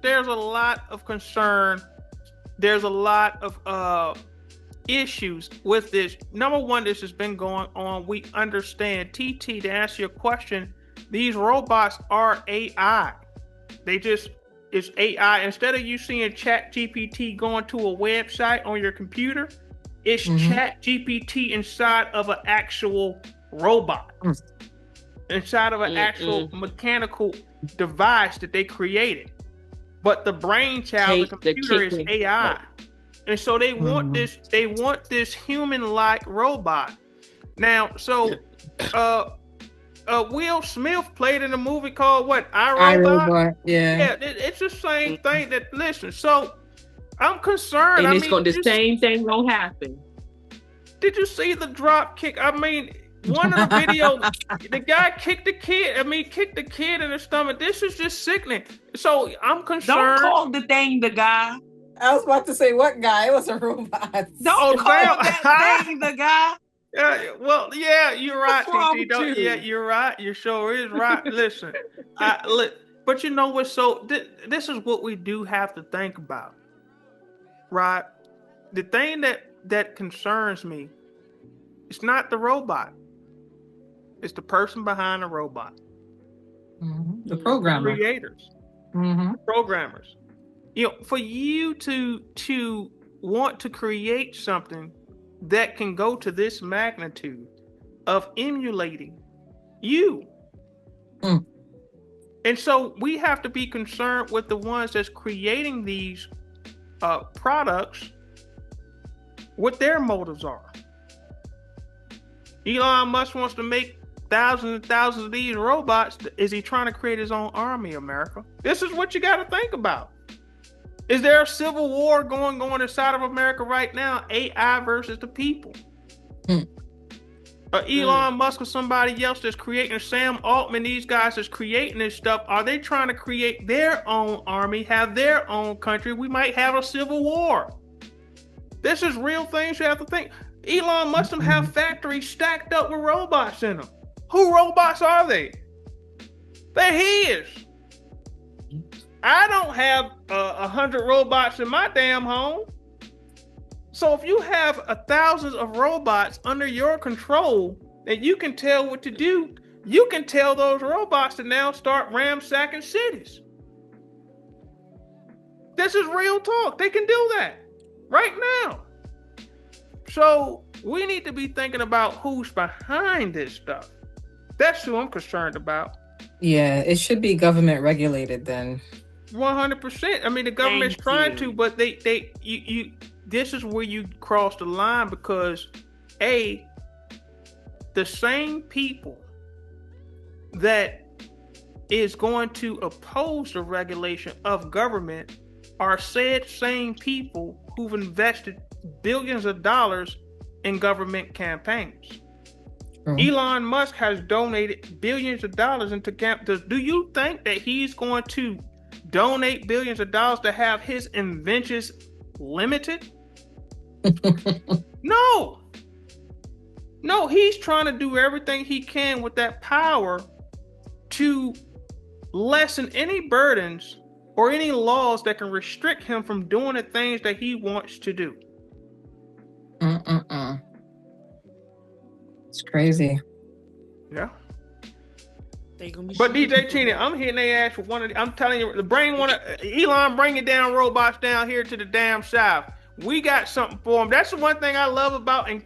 a lot of concern. There's a lot of issues with this. Number one, this has been going on. We understand, TT, to answer your question, these robots are AI. It's AI. Instead of you seeing Chat GPT going to a website on your computer, it's Chat GPT inside of an actual robot. Inside of an actual mechanical device that they created. But the brainchild of the computer is AI. And so they want this human-like robot. Now, so Will Smith played in a movie called what? iRobot? Yeah. It's the same thing that, listen, so I'm concerned. And the same thing gonna happen. Did you see the drop kick? I mean, one of the videos, the guy kicked the kid in the stomach. This is just sickening. So I'm concerned. Don't call the thing the guy. I was about to say, what guy? It was a robot. Don't call that thing the guy. Well, yeah, you're right, TT. Yeah, you're right. You sure is right. Listen, but you know what? So this is what we do have to think about, right? The thing that concerns me, it's not the robot. It's the person behind the robot. The programmer. The creators. programmers. For you to want to create something that can go to this magnitude of emulating you. And so we have to be concerned with the ones that's creating these products, what their motives are. Elon Musk wants to make thousands and thousands of these robots. Is he trying to create his own army, America? This is what you got to think about. Is there a civil war going inside of America right now? AI versus the people. Elon Musk or somebody else that's creating, Sam Altman, these guys that's creating this stuff, are they trying to create their own army, have their own country? We might have a civil war. This is real things you have to think. Elon Musk have factories stacked up with robots in them. Who robots are they? They're his. I don't have 100 robots in my damn home. So if you have thousands of robots under your control that you can tell what to do, you can tell those robots to now start ransacking cities. This is real talk. They can do that right now. So we need to be thinking about who's behind this stuff. That's who I'm concerned about. Yeah, it should be government regulated then. 100%. I mean, the government's trying to, but you this is where you cross the line, because the same people that is going to oppose the regulation of government are said same people who've invested billions of dollars in government campaigns. Elon Musk has donated billions of dollars into campaigns. Do you think that he's going to donate billions of dollars to have his inventions limited? No, he's trying to do everything he can with that power to lessen any burdens or any laws that can restrict him from doing the things that he wants to do. It's crazy. Yeah. But DJ Chinny, I'm hitting their ass for one of the, I'm telling you, Elon bringing down robots down here to the damn south. We got something for them. That's the one thing I love about in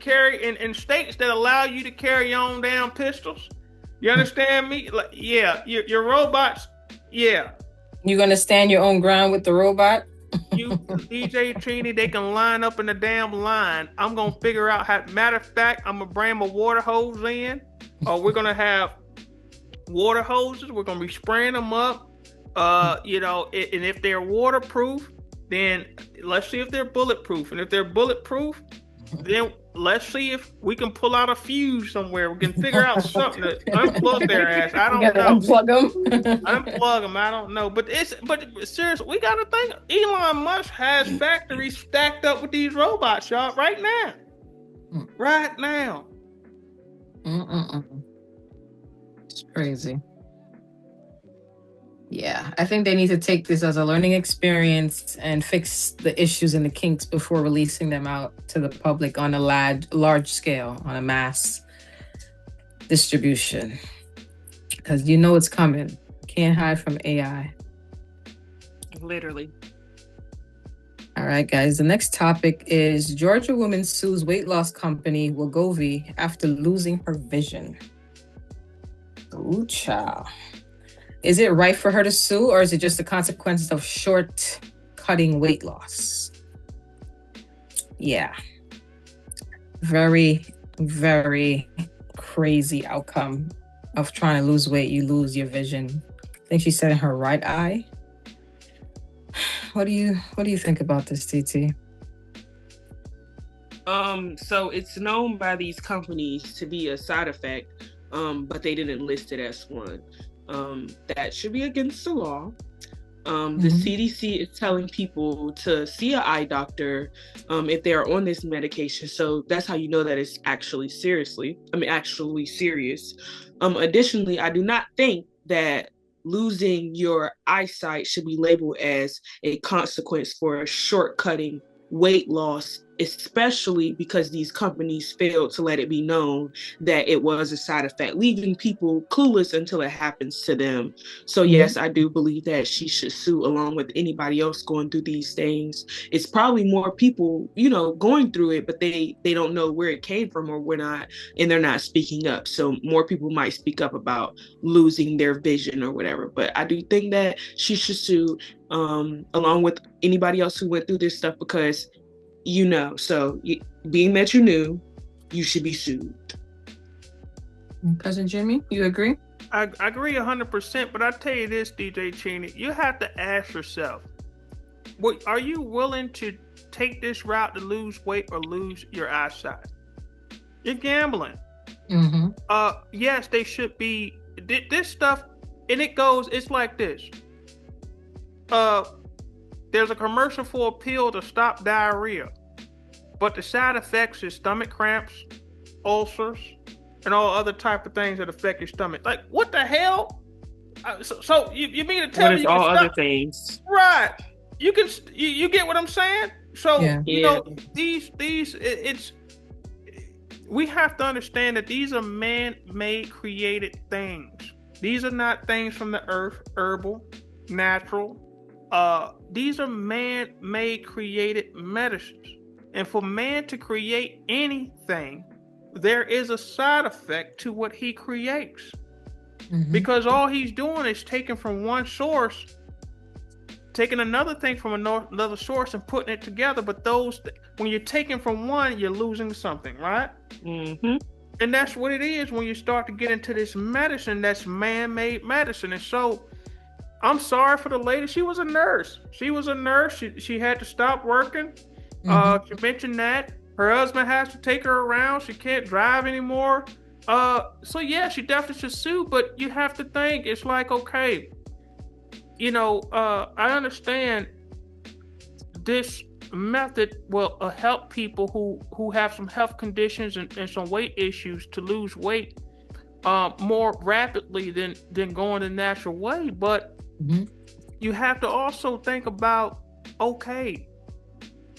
states that allow you to carry your own damn pistols. You understand me? Like, yeah, your robots, yeah. You gonna stand your own ground with the robot? You, DJ Chinny, they can line up in the damn line. I'm gonna figure out how. Matter of fact, I'm gonna bring my water hose in, or we're gonna have water hoses. We're gonna be spraying them up. And if they're waterproof, then let's see if they're bulletproof. And if they're bulletproof, then let's see if we can pull out a fuse somewhere. We can figure out something to unplug their ass. I don't know. Unplug them. Unplug them. I don't know. But seriously, we got to think. Elon Musk has factories stacked up with these robots, y'all, right now. Right now. It's crazy. Yeah, I think they need to take this as a learning experience and fix the issues and the kinks before releasing them out to the public on a large scale, on a mass distribution. Because you know it's coming. Can't hide from AI. Literally. All right, guys. The next topic is Georgia woman sues weight loss company Wegovy after losing her vision. Ooh, child. Is it right for her to sue, or is it just the consequences of short-cutting weight loss? Yeah. Very, very crazy outcome of trying to lose weight. You lose your vision. I think she said in her right eye. What do you think about this, TT? So it's known by these companies to be a side effect, but they didn't list it as one. That should be against the law. The CDC is telling people to see an eye doctor if they are on this medication. So that's how you know that it's actually serious. Additionally, I do not think that losing your eyesight should be labeled as a consequence for short-cutting weight loss especially because these companies failed to let it be known that it was a side effect, leaving people clueless until it happens to them. So yes, I do believe that she should sue along with anybody else going through these things. It's probably more people, going through it, but they don't know where it came from or where not, and they're not speaking up. So more people might speak up about losing their vision or whatever. But I do think that she should sue along with anybody else who went through this stuff, because so being that you knew, you should be sued. Cousin Jimmy, you agree? I agree 100%, but I tell you this, DJ Chinny, you have to ask yourself, are you willing to take this route to lose weight or lose your eyesight? You're gambling. Yes, they should be this stuff, and it's like this. There's a commercial for a pill to stop diarrhea, but the side effects is stomach cramps, ulcers, and all other type of things that affect your stomach. Like, what the hell? So you mean to tell me you all can other stop? things, right? You can you get what I'm saying? So we have to understand that these are man-made created things. These are not things from the earth, herbal, natural. These are man-made created medicines. And for man to create anything, there is a side effect to what he creates. Because all he's doing is taking from one source, taking another thing from another source and putting it together. But when you're taking from one, you're losing something, right? And that's what it is when you start to get into this medicine that's man-made medicine. And so I'm sorry for the lady. She was a nurse. She had to stop working. She mentioned that her husband has to take her around. She can't drive anymore. So yeah, she definitely should sue. But you have to think, it's like, okay, I understand this method will help people who have some health conditions and some weight issues to lose weight more rapidly than going the natural way. But you have to also think about, okay,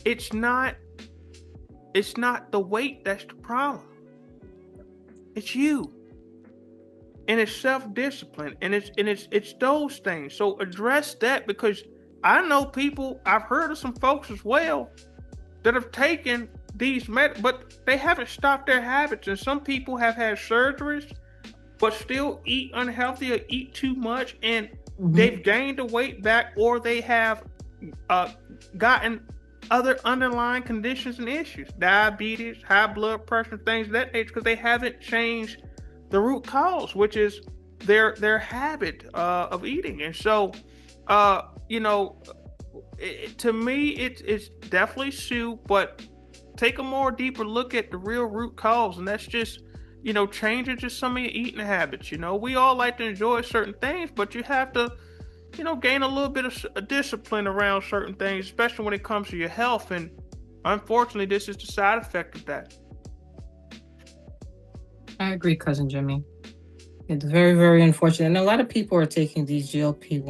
it's not the weight that's the problem. It's you. And it's self-discipline, and it's those things. So address that, because I know people, I've heard of some folks as well that have taken these but they haven't stopped their habits. And some people have had surgeries but still eat unhealthy or eat too much, and they've gained the weight back, or they have gotten other underlying conditions and issues, diabetes, high blood pressure, things of that nature, because they haven't changed the root cause, which is their habit of eating. And so, to me, it's definitely sue, but take a more deeper look at the real root cause, and that's just changing just some of your eating habits. We all like to enjoy certain things, but you have to gain a little bit of discipline around certain things, especially when it comes to your health. And unfortunately, this is the side effect of that. I agree, Cousin Jimmy. It's very, very unfortunate. And a lot of people are taking these GLP-1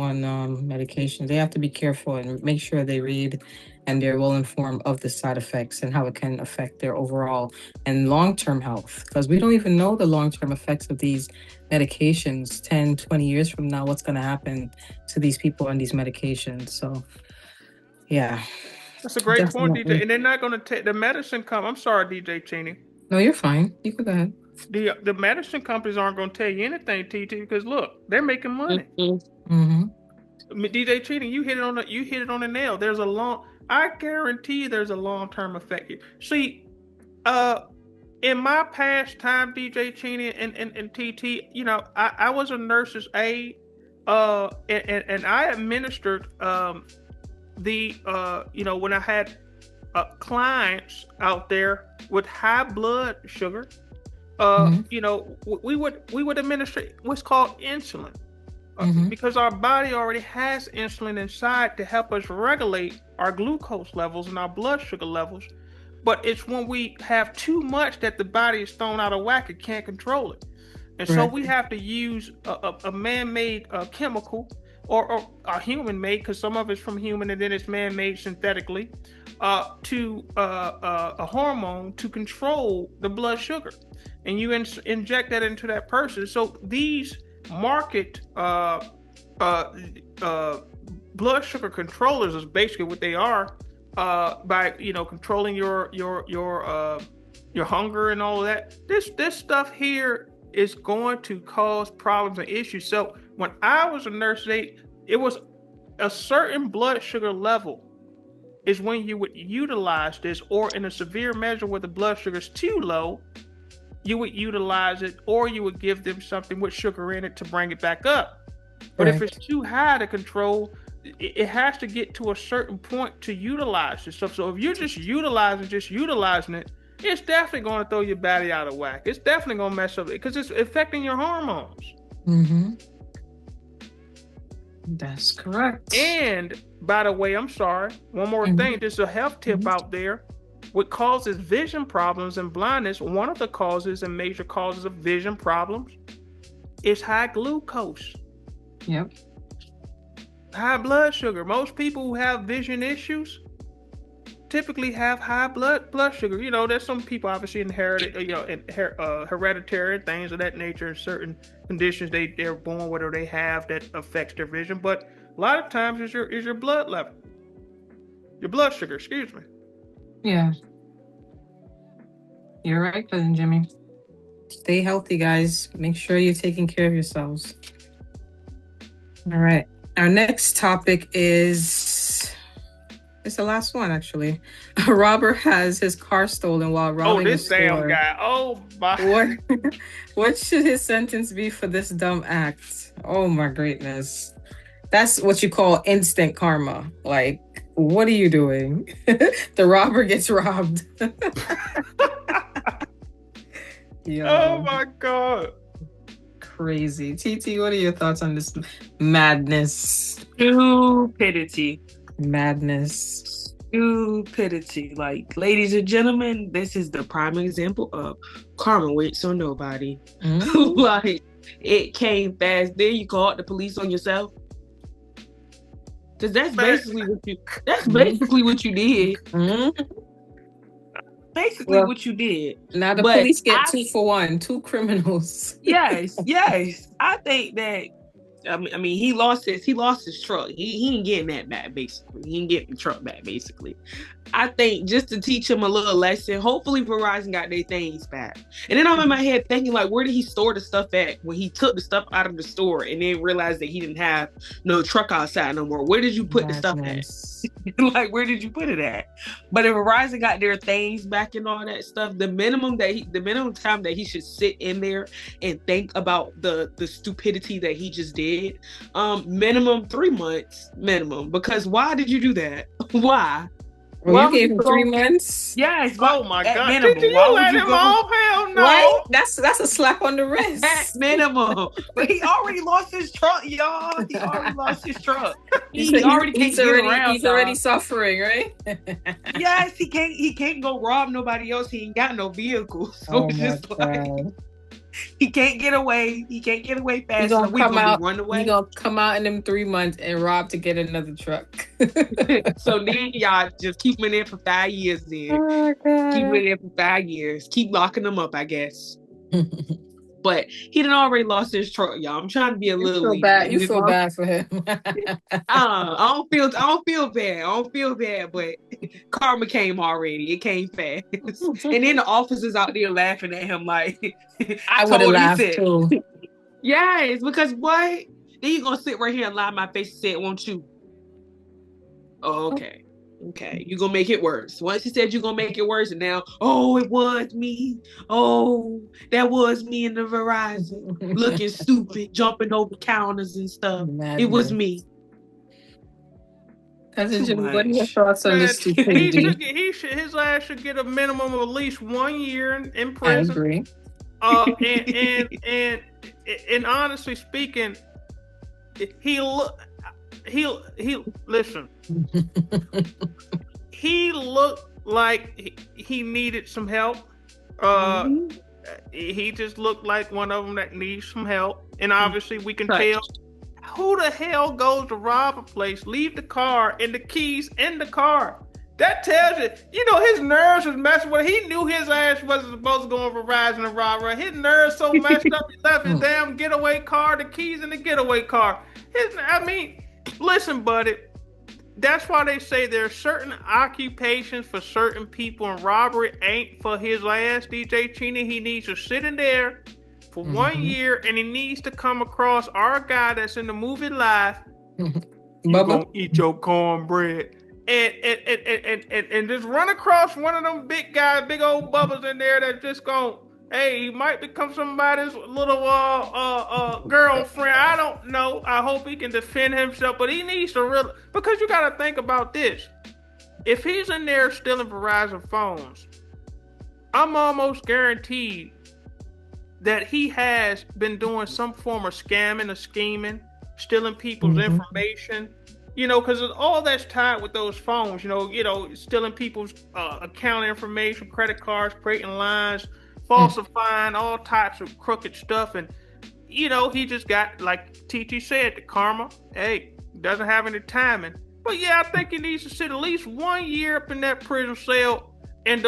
medications. They have to be careful and make sure they read and they're well informed of the side effects and how it can affect their overall and long-term health. Because we don't even know the long-term effects of these medications 10, 20 years from now, what's going to happen to these people on these medications. So, yeah. That's a great point, DJ. And they're not going to take the medicine I'm sorry, DJ Chinny. No, you're fine. You can go ahead. The medicine companies aren't going to tell you anything, TT, because look, they're making money. DJ Chinny, you hit it on the nail. I guarantee you there's a long-term effect here. See, in my past time, DJ Chinny and TT, I was a nurse's aide, and I administered when I had clients out there with high blood sugar, we would administer what's called insulin, because our body already has insulin inside to help us regulate our glucose levels and our blood sugar levels. But it's when we have too much that the body is thrown out of whack. It can't control it. And so we have to use a man-made chemical or a human made, because some of it's from human and then it's man made synthetically, to a hormone to control the blood sugar, and you inject that into that person. So these market blood sugar controllers is basically what they are, by controlling your hunger and all of that. This stuff here is going to cause problems and issues. So when I was a nurse, it was a certain blood sugar level is when you would utilize this, or in a severe measure where the blood sugar is too low, you would utilize it, or you would give them something with sugar in it to bring it back up. But if it's too high to control, it has to get to a certain point to utilize this stuff. So if you're just utilizing it, it's definitely going to throw your body out of whack. It's definitely going to mess up because it's affecting your hormones. Mm-hmm. That's correct. And by the way, I'm sorry, one more thing. There's a health tip out there. What causes vision problems and blindness, one of the causes and major causes of vision problems is high glucose. Yep. High blood sugar. Most people who have vision issues typically have high blood sugar. There's some people obviously inherited, hereditary things of that nature, certain conditions they're born with or they have that affects their vision. But a lot of times is your blood level, your blood sugar. Excuse me. Yeah. You're right, Cousin Jimmy. Stay healthy, guys. Make sure you're taking care of yourselves. All right. Our next topic is... It's the last one, actually. A robber has his car stolen while robbing a store. Oh, this damn guy. Oh, my. What should his sentence be for this dumb act? Oh, my greatness. That's what you call instant karma. Like, what are you doing? The robber gets robbed. Yo. Oh, my God. Crazy. TT, what are your thoughts on this madness? Stupidity. Madness. Stupidity. Like, ladies and gentlemen, this is the prime example of karma waits on nobody. Mm-hmm. Like, it came fast. Then you called the police on yourself. Because that's basically what you did. Mm-hmm. Basically what you did. Now the police get 2 for 1, 2 criminals. Yes. I think that I mean he lost his truck. He ain't getting that back, basically. He ain't getting the truck back, basically. I think just to teach him a little lesson, hopefully Verizon got their things back. And then I'm in my head thinking, like, where did he store the stuff at when he took the stuff out of the store and then realized that he didn't have no truck outside no more? Where did you put the stuff at? Like, where did you put it at? But if Verizon got their things back and all that stuff, the minimum time that he should sit in there and think about the stupidity that he just did, minimum 3 months minimum. Because why did you do that? Why? Well, you gave him 3 months? Yes. Oh my God. Minimum. Did you let him off? Hell no. Right? That's a slap on the wrist. At minimum. But he already lost his truck, y'all. He already lost his truck. He's already suffering, right? Yes, he can't go rob nobody else. He ain't got no vehicle. So it's just like he can't get away. He can't get away fast. He's gonna come out in them 3 months and rob to get another truck. So then y'all just keep him in there for 5 years then. Oh, God. Keep him in there for 5 years. Keep locking him up, I guess. But he done already lost his truck, y'all. I'm trying to be a little bad. You feel bad for him. I don't feel bad, but karma came already. It came fast. And then the officers out there laughing at him like I would have laughed too. Yes, because what? Then you gonna sit right here and lie in my face and say it, won't you? Oh, okay. Okay, you're gonna make it worse. Once he said you're gonna make it worse, and now, oh, it was me. Oh, that was me in the Verizon, looking stupid, jumping over counters and stuff. Madness. It was me. Cousin Jimmy, what are your thoughts on this stupidity? His ass should get a minimum of at least 1 year in prison. I agree. And honestly speaking, listen. He looked like he needed some help. He just looked like one of them that needs some help. And obviously we can tell Who the hell goes to rob a place, leave the car and the keys in the car? That tells you, his nerves was messing with. He knew his ass wasn't supposed to go on Verizon and rob her. His nerves so messed up, he left his damn getaway car, the keys in the getaway car. Listen, buddy. That's why they say there's certain occupations for certain people, and robbery ain't for his ass, DJ Chinny. He needs to sit in there for 1 year, and he needs to come across our guy that's in the movie live. You gonna eat your cornbread. And just run across one of them big guys, big old bubbas in there that just he might become somebody's little girlfriend. I don't know. I hope he can defend himself, but he needs to because you got to think about this. If he's in there stealing Verizon phones, I'm almost guaranteed that he has been doing some form of scamming or scheming, stealing people's information. Because all that's tied with those phones. Stealing people's account information, credit cards, creating lines, falsifying all types of crooked stuff. And he just got, like TT said, the karma. Hey, doesn't have any timing. But yeah, I think he needs to sit at least 1 year up in that prison cell and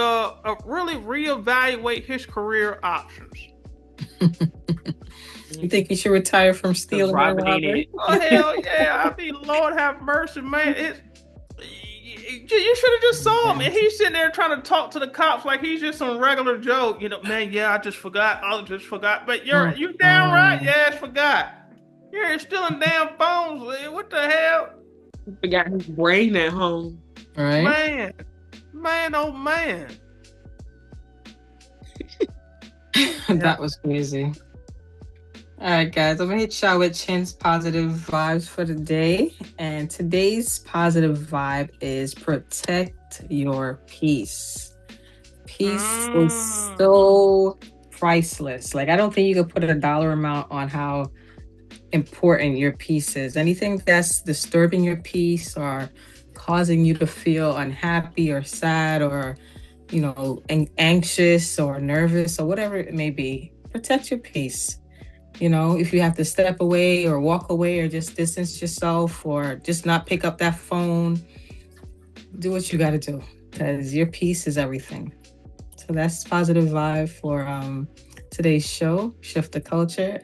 really reevaluate his career options. You think he should retire from stealing and robbery? Oh, hell yeah. Lord have mercy, man. You should have just saw him. And he's sitting there trying to talk to the cops like he's just some regular Joe. Man, yeah, I just forgot. But you damn right, yeah, I forgot. You're stealing damn phones. What the hell? Forgot his brain at home. Right? Man, oh man. That was crazy. All right, guys, I'm going to hit y'all with Chin's positive vibes for the day. And today's positive vibe is protect your peace. Peace is so priceless. Like, I don't think you could put a dollar amount on how important your peace is. Anything that's disturbing your peace or causing you to feel unhappy or sad or, anxious or nervous or whatever it may be, protect your peace. If you have to step away or walk away or just distance yourself or just not pick up that phone, do what you got to do because your peace is everything. So that's positive vibe for today's show, Shift the Culture.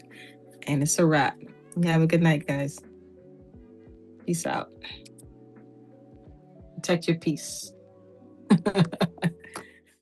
And it's a wrap. Have a good night, guys. Peace out. Protect your peace.